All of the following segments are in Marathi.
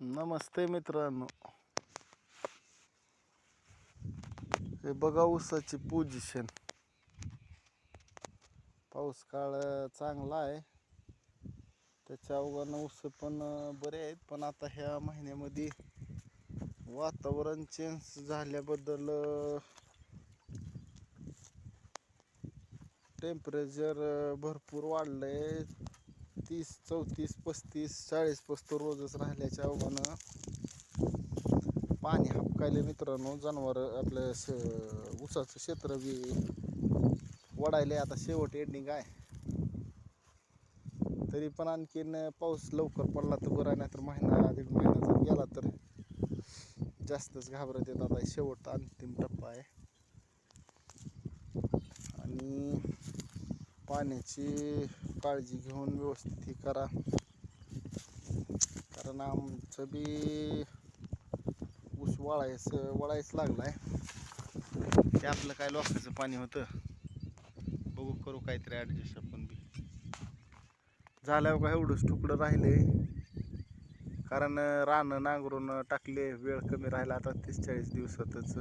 नमस्ते मित्रांनो, हे बघा ऊसाची पोझिशन. पाऊस काळ चांगला आहे, त्याच्या अवघानं ऊस पण बरे आहेत. पण आता ह्या महिन्यामध्ये वातावरण चेंज झाल्याबद्दल टेम्परेचर भरपूर वाढलंय. 30, 34, 35, 40 पस्तोर रोजच राहिल्याच्या अवघानं पाणी हपकायले मित्रांनो. जनावर आपलं ऊसाचं क्षेत्र बी वडायले. आता शेवट एंडिंग आहे, तरी पण आणखीन पाऊस लवकर पडला तर बरं, नाही तर महिना दीड महिना जर गेला तर जास्तच घाबरत येत. आता शेवट अंतिम टप्पा आहे आणि पाण्याची काळजी घेऊन व्यवस्थित करा, कारण आमचं बी ऊस वळायचं लागलाय. ते आपलं काय लोकांचं पाणी होतं, बघू करू काहीतरी ॲडजस्ट आपण बी. झाल्यावर का एवढंच तुकडं राहिले, कारण रानं नांगरून टाकले, वेळ कमी राहिला. आता 30-40 दिवसातच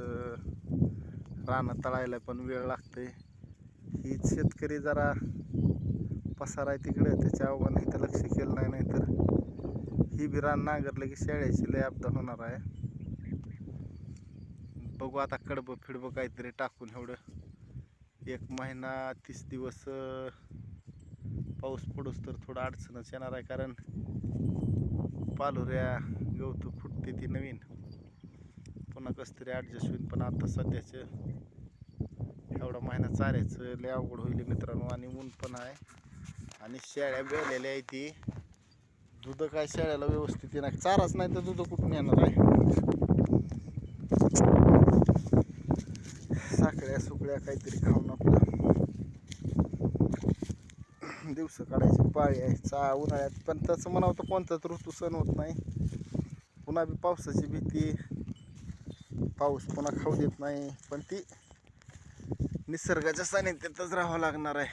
रानं तळायला पण वेळ लागते. हीच शेतकरी जरा पसार आहे तिकडे, त्याच्या अवघानं इथं लक्ष केलं नाही, नाहीतर ही बी रान नांगरलं की शेळ्याची लय अपदा होणार आहे. बघू आता कडबं फिडबं काहीतरी टाकून एवढं 1 महिना 30 दिवस पाऊस पडूस तर थोडं अडचणच येणार आहे, कारण पालोऱ्या गवत फुटते ती नवीन, पुन्हा कसं तरी ॲडजस्ट होईल. पण आता सध्याचं एवढा महिना चारायचं लय अवघड होईल मित्रांनो. आणि ऊन पण आहे आणि शेळ्या बेलेल्या आहे. ती दूध काय शेळ्याला व्यवस्थित येणार, चाराच नाही तर दूध कुठून येणार आहे. साखळ्या सुकळ्या काहीतरी खाऊन आपलं दिवस काढायची पाळी आहे उन्हाळ्यात. पण तसं म्हणावं तर कोणताच ऋतू सण होत नाही. पुन्हा बी पावसाची भीती, पाऊस पुन्हा खाऊ देत नाही. पण ती निसर्गाच्या सानिध्यातच राहावं लागणार आहे.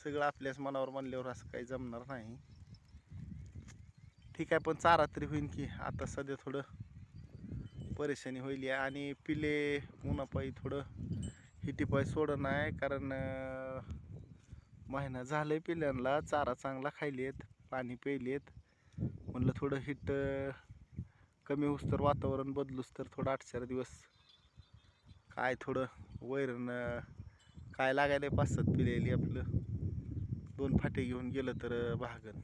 सगळं आपल्याच मनावर म्हणल्यावर असं काही जमणार नाही. ठीक आहे, पण चारा तरी होईन की. आता सध्या थोडं परेशानी होईल आणि पिले उन्हापायी थोडं हिटीपाय सोडणं आहे, कारण महिना झालंय पिल्यांना. चारा चांगला खायलेत, पाणी प्यायलेत. म्हणलं थोडं हिट कमी होऊस तर, वातावरण बदलूस तर थोडं 8-4 दिवस काय थोडं वैरण काय लागायला 5-7 पिलेली आपलं 2 फाटे घेऊन गेलं तर भागन.